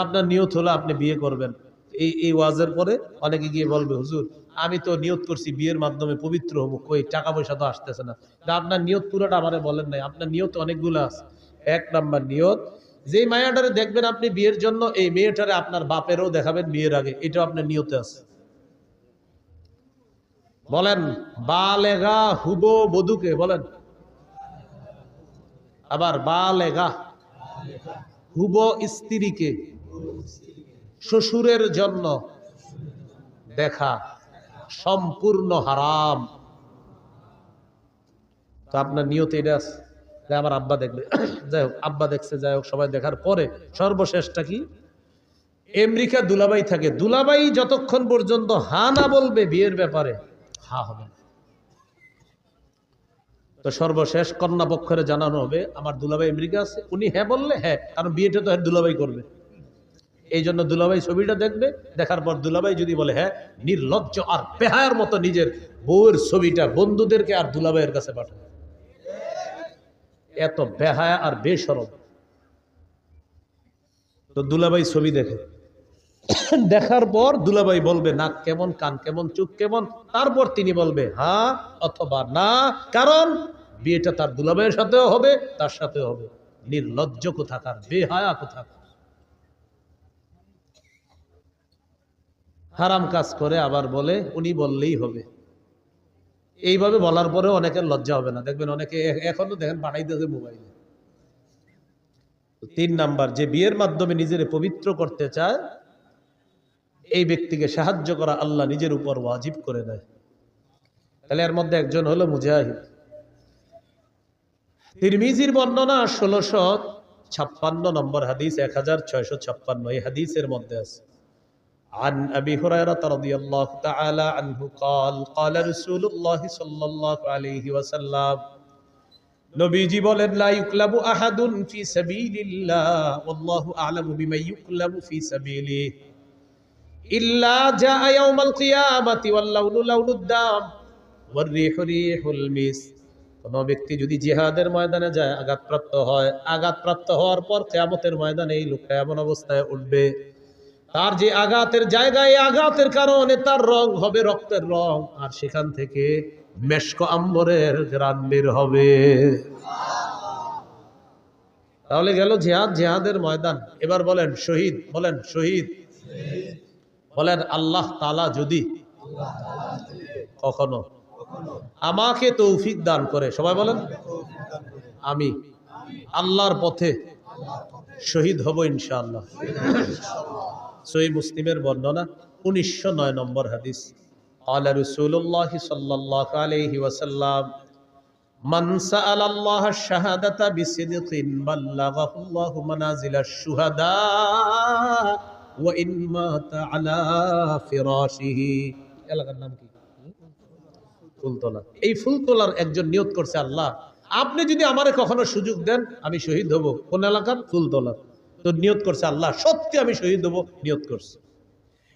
আপনার নিয়ত হলো আপনি বিয়ে করবেন, এই ওয়াজের পরে অনেকে গিয়ে বলবে হুজুর আমি তো নিয়ত করছি বিয়ের মাধ্যমে পবিত্র হবো, কই টাকা পয়সা তো আসতেছে না। আপনার নিয়ত পুরোটা আমারে বলেন নাই। আপনার নিয়ত অনেকগুলো আছে। এক নাম্বার নিয়ত, যে মায়াটারে দেখবেন আপনি বিয়ের জন্য, এই মেয়েটারে আপনার বাপেরও দেখাবেন বিয়ের আগে, এটাও আপনার নিয়তে আছে। বলেন বালেগা হুবো বধূকে বলেন, আবার বালেগা হুবো স্ত্রীকে শ্বশুরের জন্য দেখা সম্পূর্ণ হারাম। তো আপনার নিয়ত এটা আছে যে আমার আব্বা দেখবে, যাই হোক আব্বা দেখছে, যাই হোক সবাই দেখার পরে সর্বশেষটা কি, আমেরিকা দুলাভাই থাকে, দুলাভাই যতক্ষণ পর্যন্ত হা না বলবে বিয়ের ব্যাপারে, হা হবে না। তো সর্বশেষ কন্যা পক্ষের জানানো হবে আমার দুলাভাই আমেরিকা আছে, উনি হ্যাঁ বললে হ্যাঁ, কারণ বিয়েটা তো দুলাভাই করবে। এই জন্য দুলাভাই ছবিটা দেখবে, দেখার পর দুলাভাই যদি বলে হ্যাঁ, নির্লজ্জ আর বেহায়ার মতো নিজের বউয়ের ছবিটা বন্ধুদেরকে আর দুলাভাইয়ের কাছে পাঠাবে। এত বেহায়া আর বেশরম। তো দুলাভাই ছবি দেখে, দেখার পর দুলাভাই বলবে নাক কেমন, কান কেমন, চোখ কেমন, তারপর তিনি বলবে হ্যাঁ অথবা না, কারণ বিয়েটা তার দুলাভাইয়ের সাথেও হবে, তার সাথেও হবে। নির্লজ্জ কোথাকার, বেহায়া কোথাকার, হারাম কাজ করে আবার বলে উনি বললেই হবে। এইভাবে বলার পরে অনেকের লজ্জা হবে না, দেখবেন অনেকে এখনো দেখেন বানাইতেছে মোবাইলে। 3 নাম্বার, যে বিয়ের মাধ্যমে নিজের পবিত্র করতে চায় এই ব্যক্তিকে সাহায্য করা আল্লাহ নিজের উপর ওয়াজিব করে দেয়। তাহলে এর মধ্যে একজন হলো মুজাহিদ। তিরমিজির বর্ণনা 1656 নম্বর হাদিস, 1656 এই হাদিসের মধ্যে আছে عن أبي هريرة رضي الله تعالى عنه قال قال رسول الله صلى الله عليه وسلم নবীজি বলেন লা ইউকলাবু আহাদুন ফি সাবিলিল্লাহ ওয়াল্লাহু আ'লামু বিমা ইউকলাবু ফি সাবিলিহি ইল্লা জাআ ইয়াউমাল কিয়ামাতি ওয়াল লাউনু লাউনুদ দাম ওয়ার রিহু রিহুল মিস। কোন ব্যক্তি যদি জিহাদের ময়দানে যায়, আঘাতপ্রাপ্ত হয়, আঘাতপ্রাপ্ত হওয়ার পর কিয়ামতের ময়দানে এই লোকটা এমন অবস্থায় উঠবে, তার যে আঘাতের জায়গায় আঘাতের কারণে তার রং হবে রক্তের রং, আর সেখান থেকে মেশক আম্বরের ঘ্রাণ বের হবে। তাহলে গেল জিহাদ, জিহাদের ময়দান। এবার বলেন শহীদ, বলেন শহীদ, বলেন আল্লাহ তাআলা যদি কখনো আমাকে তৌফিক দান করে, সবাই বলেন আমি আল্লাহর পথে শহীদ হব ইনশাআল্লাহ। সহিহ মুসলিমের বর্ণনা 1909 নম্বর হাদিস, قال رسول الله صلى الله عليه وسلم من سأل الله الشهادة بصدق بلغه الله منازل الشهداء وإن مات على فراشه। এলাকার নাম কি? ফুলতলা। এই ফুলতলার একজন নিয়ত করছে আল্লাহ আপনি যদি আমারে কখনো সুযোগ দেন আমি শহীদ হব। কোন এলাকার? ফুলতলা। তো নিয়ত করছে আল্লাহ সত্যি আমি শহীদ হব, নিয়ত করছে।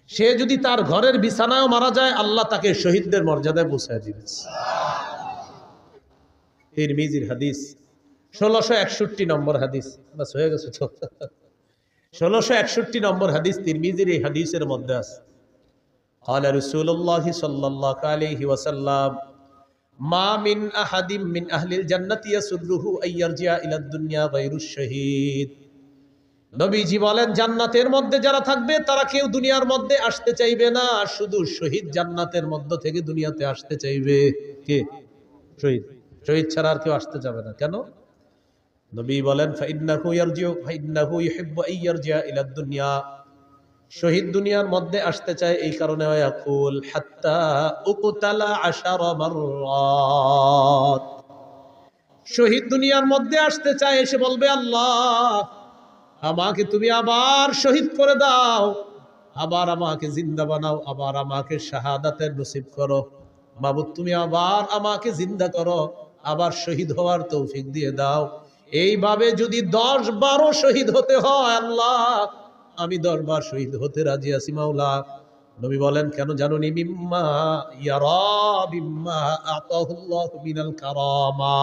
সে যদি তার ঘরের বিছানায়ও মারা যায় আল্লাহ তাকে শহীদদের মর্যাদায় পৌঁছায় দিবে। তিরমিজির হাদিস 1661 নম্বর হাদিস, বাস হয়ে গেছে তো। 1661 নম্বর হাদিস তিরমিজির এই হাদিসের মধ্যে আছে قال رسول الله صلى الله عليه وسلم ما من أحد من أهل الجنة يسره أن يرجع إلى الدنيا غير الشهيد। নবীজি বলেন জান্নাতের মধ্যে যারা থাকবে তারা কেউ দুনিয়ার মধ্যে আসতে চাইবে না, শুধু শহীদ জান্নাতের মধ্য থেকে দুনিয়াতে আসতে চাইবে। কে? শহীদ। শহীদ ছাড়া আর কেউ আসতে যাবে না। কেন? নবী বলেন ফাইন্নাহু ইয়ারজিউ ফাইন্নাহু ইউহিব্বু আন ইয়ারজি'a ইলা দুনিয়া, শহীদ দুনিয়ার মধ্যে আসতে চায় এই কারণে ইয়াকুল হাত্তা উকতালা 10 মাররাত, শহীদ দুনিয়ার মধ্যে আসতে চায়, এসে বলবে আল্লাহ আমাকে তুমি আবার শহীদ করে দাও, আবার আমাকে জিন্দা বানাও, আবার আমাকে শাহাদাতের নসিব করো, মাবুদ তুমি আবার আমাকে জিন্দা করো, আবার শহীদ হওয়ার তৌফিক দিয়ে দাও। এইভাবে যদি 10-12 শহীদ হতে হয় আল্লাহ আমি 10 বার শহীদ হতে রাজি আছি মাওলা। নবী বলেন কেন জানুনি? মিম্মা ইয়ারা বিম্মা আতাহুল্লাহু মিনাল কারামা,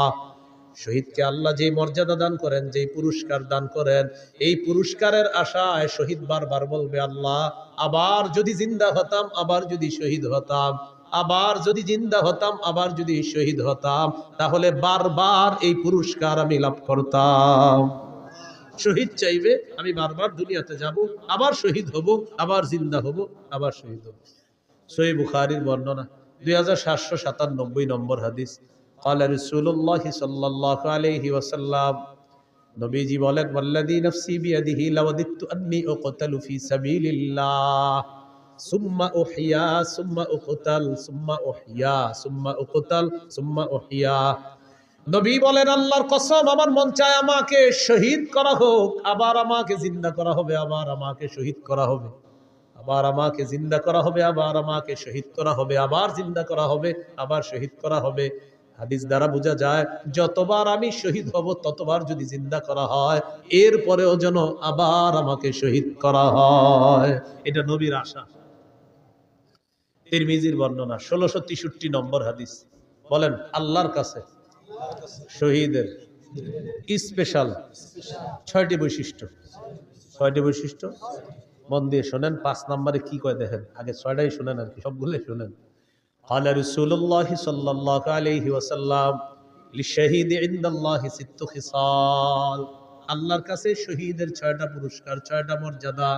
শহীদকে আল্লাহ যে মর্যাদা দান করেন, যে পুরস্কার দান করেন, এই পুরস্কারের আশায় শহীদ বারবার বলবে, আল্লাহ আবার যদি জিন্দা হতাম, আবার যদি শহীদ হতাম, আবার যদি জিন্দা হতাম, আবার যদি শহীদ হতাম, তাহলে বারবার এই পুরস্কার আমি লাভ করতাম। শহীদ চাইবে, আমি বারবার দুনিয়াতে যাব, আবার শহীদ হব, আবার জিন্দা হব, আবার শহীদ হব। সহিহ বুখারীর বর্ণনা 2797 নম্বর হাদিস। قال رسول الله صلى الله عليه وسلم, নবীজি বলেন, ওয়াল্লাযী নাফসি বিয়াদিহি লাওয়াদিতু আন্নী উকতালু ফি সাবিলিল্লাহ সুম্মা উহইয়া সুম্মা উকতাল সুম্মা উহইয়া সুম্মা উকতাল সুম্মা উহইয়া। নবী বলেন, আল্লাহর কসম, আমার মন চায় আমাকে শহীদ করা হোক, আবার আমাকে জিন্দা করা হবে, আবার আমাকে শহীদ করা হবে, আবার আমাকে জিন্দা করা হবে, আবার আমাকে শহীদ করা হবে, আবার জিন্দা করা হবে, আবার শহীদ করা হবে। হাদিস দ্বারা বোঝা যায়, যতবার আমি শহীদ হব, ততবার যদি জিন্দা করা হয়, এরপরেও যেন আবার আমাকে শহীদ করা হয়। এটা নবীর আশা। তিরমিজির বর্ণনা 1663 নম্বর হাদিস। বলেন, আল্লাহর কাছে শহীদের স্পেশাল 6টি বৈশিষ্ট্য। 6টি বৈশিষ্ট্য মন দিয়ে শোনেন। 5 নম্বরে কি কয় দেখেন, আগে 6টাই শোনেন, আর কি সবগুলো শোনেন। قال رسول الله صلى الله عليه وسلم للشهيد عند الله 6 خصال। আল্লাহর কাছে শহীদের 6টা পুরস্কার, 6টা মর্যাদা।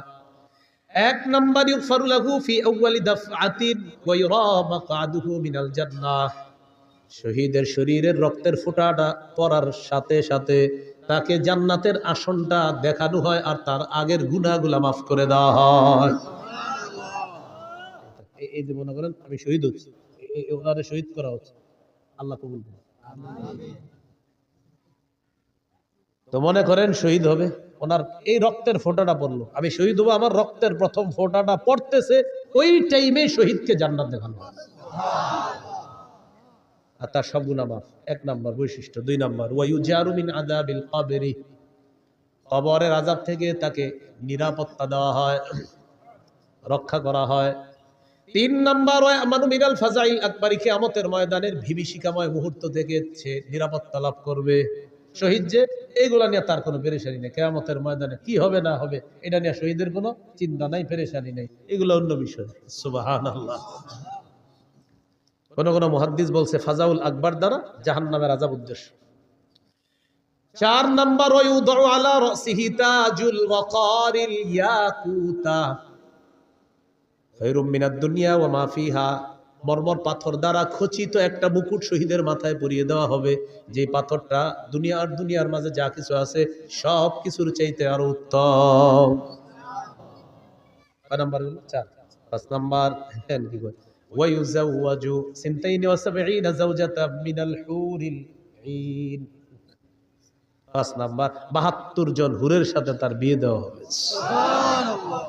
1 নম্বর, ইগফারু লাহু ফি আউয়ালি দাফআতিন ওয়া ইউরা মাকআদুহু মিনাল জান্নাহ। শহীদের শরীরের রক্তের ফোঁটাটা পড়ার সাথে সাথে তাকে জান্নাতের আসনটা দেখানো হয়, আর তার আগের গুনাহগুলো মাফ করে দেওয়া হয়। এই যে মনে করেন আমি শহীদ হচ্ছি, ওনারে শহীদ করা হচ্ছে, আল্লাহ কবুল করুন। তো মনে করেন শহীদ হবে, ওনার এই রক্তের ফোঁটাটা পড়লো, আমি শহীদ হবো, আমার রক্তের প্রথম ফোঁটাটা পড়তেছে, ওই টাইমে শহীদকে জান্নাত দেখানো হয়, আর তার সব গুনাহ মাফ। 1 নম্বর বৈশিষ্ট্য। 2 নম্বর, ওয়ায়ুজারু মিন আযাবিল কবরি, কবরের আযাব থেকে তাকে নিরাপত্তা দেওয়া হয়, রক্ষা করা হয়। 3 নম্বর, ওয়ামানু মিনাল ফাজাইল আকবরি, কিয়ামতের ময়দানের বিভীষিকাময় মুহূর্ত থেকে সে নিরাপত্তা লাভ করবে। শহীদ যে, এইগুলা নিয়ে তার কোনো পেরেশানি নেই। কিয়ামতের ময়দানে কি হবে না হবে, এটা নিয়ে শহীদের কোনো চিন্তা নাই, পেরেশানি নেই, এগুলো অন্য বিষয়। সুবহানাল্লাহ। কোন মুহাদ্দিস বলছে ফাজাউল আকবার দ্বারা জাহান্নামের আযাব উদ্দেশ্য। 4 নম্বর, ওয়ায়ুদউ আলা রাসিহি তাজুল ওয়াকারিল ইয়াকুতা খায়রুম মিনাদ দুনিয়া ওয়া মা ফিহা। মরমর পাথর দ্বারা খচিত একটা মুকুট শহীদের মাথায় পরিয়ে দেওয়া হবে, যে পাথরটা দুনিয়া আর দুনিয়ার মাঝে যা কিছু আছে সব কিছুর চাইতে আরো উত্তম। 5 নম্বর হলো 4। 5 নম্বর, কি কয়, ওয়ায়ুযাওয়াজু 72 যাওজাতাম মিনাল হুরিল ঈন। 5 নম্বর, 72 জন হুরের সাথে তার বিয়ে দেওয়া হবে। সুবহানাল্লাহ।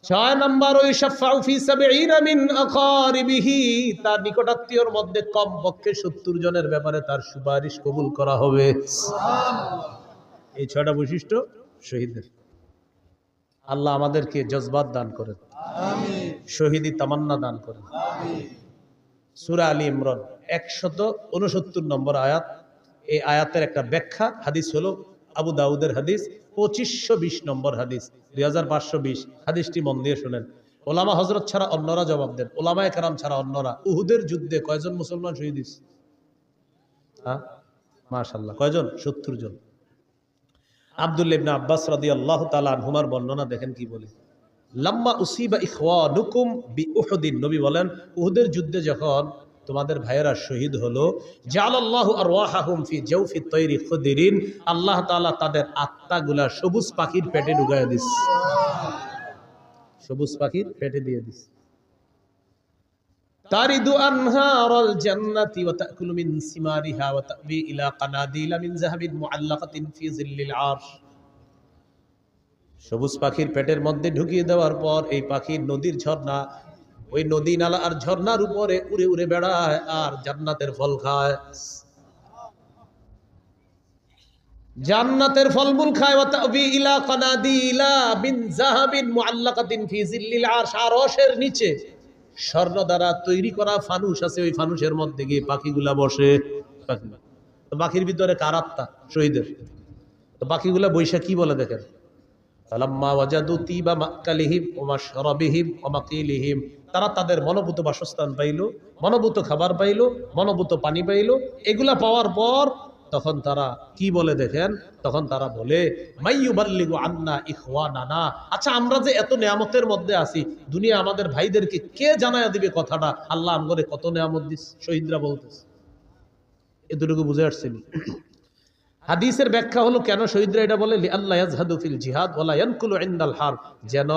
6 নম্বর, ওয়াশফাউ ফি 70 মিন আকারিবিহি, তার নিকটাত্মীয়র মধ্যে কমপক্ষে 70 জনের ব্যাপারে তার সুপারিশ কবুল করা হবে। সুবহানাল্লাহ। এই 6টা বৈশিষ্ট্য শহীদের। আল্লাহ আমাদেরকে জজবাত দান করেন, আমিন। শহীদি তামান্না দান করেন, আমিন। সূরা আলী ইমরান 169 নম্বর আয়াত। এই আয়াতের একটা ব্যাখ্যা হাদিস হলো আবু দাউদের হাদিস 2520 নম্বর হাদিস, 2520 হাদিসটি মন দিয়ে শুনেন। ওলামা হযরত ছাড়া অন্যরা জবাব দেন, ওলামায়ে কেরাম ছাড়া অন্যরা। উহুদের যুদ্ধে কয়জন মুসলমান শহীদ হয়েছে? হ্যাঁ, মাশাআল্লাহ, কয়জন? 70 জন। আব্দুল্লাহ ইবনে আব্বাস রাদিয়াল্লাহু তাআলা আনহুমার বর্ণনা দেখেন কি বলে। লাম্মা উসিবা ইখওয়ানুকুম বিউহুদিন, নবী বলেন, উহুদের যুদ্ধে যখন তোমাদের ভাইয়েরা শহীদ হলো, জাআলাল্লাহু আরওয়াহাহুম ফি জাওফি তায়রি খুদরিন, আল্লাহ তাআলা তাদের আত্মাগুলা সবুজ পাখির পেটে ঢুকায় দিস, সবুজ পাখির পেটে দিয়ে দিস। তারিদু আনহারাল জান্নাতি ওয়া তাকুলু মিন সিমারিহা ওয়া তাবি ইলা কানাদিলা মিন যাহাবিন মুআল্লাকাতিন ফি জিল্লিল আরশ। সবুজ পাখির পেটের মধ্যে ঢুকিয়ে দেওয়ার পর এই পাখির নদীর ঝর্ণা, ওই নদী নালা আর ঝর্ণার উপরে উড়ে উড়ে বেড়ায় আর জান্নাতের ফল খায়, জান্নাতের ফলমূল খায়। ওয়া তাবি ইলা কানাদিলা মিন যাহাবিন মুআল্লাকাতিন ফি জিল্লিল আরশ, আরশের নিচে স্বর্ণ দ্বারা তৈরি করা ফানুস আছে, ওই ফানুসের মধ্যে গিয়ে পাখিগুলা বসে। তো পাখির ভিতরে কার আত্মা? শহীদের। তো পাখিগুলা বৈশা কি বলে দেখেন, ফালাম্মা ওয়াজাদু তিবা মাকালিহিম ওয়া মাশরাবিহিম ওয়া মাকিলিহিম, তারা তাদের মনোভূত বাসস্থান পাইল, মনোভূত খাবার পাইল, মনোভূত পানি পাইল, এগুলা পাওয়ার পর তখন তারা কি বলে দেখেন, তখন তারা বলে মাইয়ুবাল্লিগু আন্না ইখওয়ানানা, আচ্ছা আমরা যে এত নিয়ামতের মধ্যে আছি, দুনিয়া আমাদের ভাইদেরকে কে জানায়া দিবে কথাটা, আল্লাহ আমগরে কত নিয়ামত দিস। শহীদরা বলতেছে। এতটুকু বুঝে আসছেন? হাদিসের ব্যাখ্যা হলো কেন শহীদরা এটা বলে, লিআল্লা ইয়াজহাদু ফিল জিহাদ ওয়ালা ইয়ানকুলু ইনদাল হার, যেন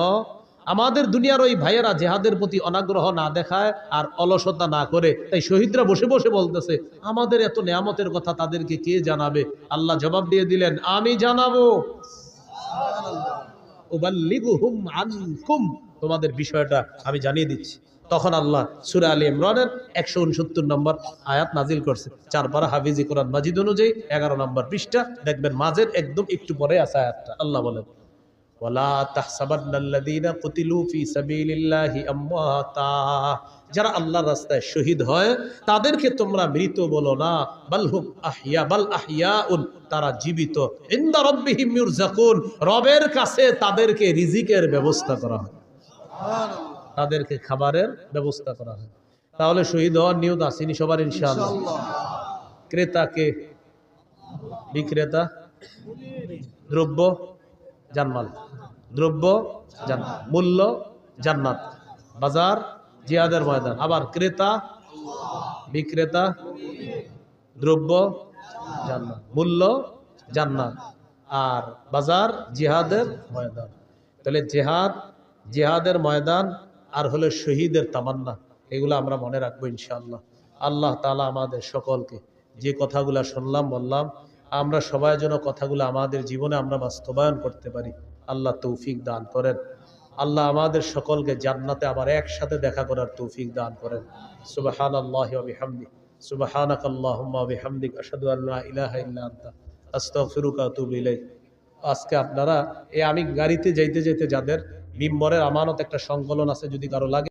আমাদের দুনিয়ার ওই ভাইয়েরা জেহাদের প্রতি অনাগ্রহ না দেখায় আর অলসতা না করে। তাই শহীদরা বসে বসে বলতেছে আমাদের এত নিয়ামতের কথা তাদেরকে কে জানাবে? আল্লাহ জবাব দিয়ে দিলেন, আমি জানাবো। উবাল্লিগুহুম আনকুম, তোমাদের বিষয়টা আমি জানিয়ে দিচ্ছি। তখন আল্লাহ সূরা আলী ইমরানের 169 নম্বর আয়াত নাজিল করছে। 4 পারা হাফিজি কোরআন মাজিদ অনুযায়ী 11 নম্বর পৃষ্ঠা, দেখবেন মাঝের একদম একটু পরে আছে আয়াতটা। আল্লাহ বলেন, ওয়ালা তাহসাবান্নাল্লাযীনা কুতিলু ফী সাবিলিল্লাহি আমওয়াতা, যারা আল্লাহর রাস্তায় শহীদ হয় তাদেরকে তোমরা মৃত বলো না, বালহুম আহইয়া, বাল আহইয়াউন, তারা জীবিত, ইনদা রাব্বিহিম ইউরযাকুন, রবের কাছে তাদেরকে রিজিকের ব্যবস্থা করা হয়, তাদেরকে খাবারের ব্যবস্থা করা হয়। তাহলে শহীদ হওয়ার নিয়ত আসেনি সবার ইনশাআল্লাহ? ক্রেতাকে, বিক্রেতা, দ্রব্য জানমাল, দ্রব্য জান্নাত, মূল্য জান্নাত, বাজার জিহাদের ময়দান, আবার ক্রেতা বিক্রেতা, দ্রব্য জান্নাত, মূল্য জান্নাত, আর বাজার জিহাদের ময়দান। তাহলে জিহাদের ময়দান আর হলো শহীদের তামান্না, এগুলো আমরা মনে রাখবো ইনশাআল্লাহ। আল্লাহ তাআলা আমাদের সকলকে যে কথাগুলো শুনলাম বললাম, আমরা সবাই যেন কথাগুলো আমাদের জীবনে আমরা বাস্তবায়ন করতে পারি, আল্লাহ তৌফিক দান করেন। আল্লাহ আমাদের সকলকে জান্নাতে আবার একসাথে দেখা করার তৌফিক দান করেন। সুবহানাল্লাহি ওয়া বিহামদিহি, সুবহানাকাল্লাহুম্মা ওয়া বিহামদিক, আশহাদু আল্লা ইলাহা ইল্লা আনতা, আস্তাগফিরুকা ওয়া আতুবু ইলাইক। আজকে আপনারা আমি গাড়িতে যাইতে যাইতে যাদের মিম্বরের আমানত একটা সংকলন আছে, যদি কারো লাগে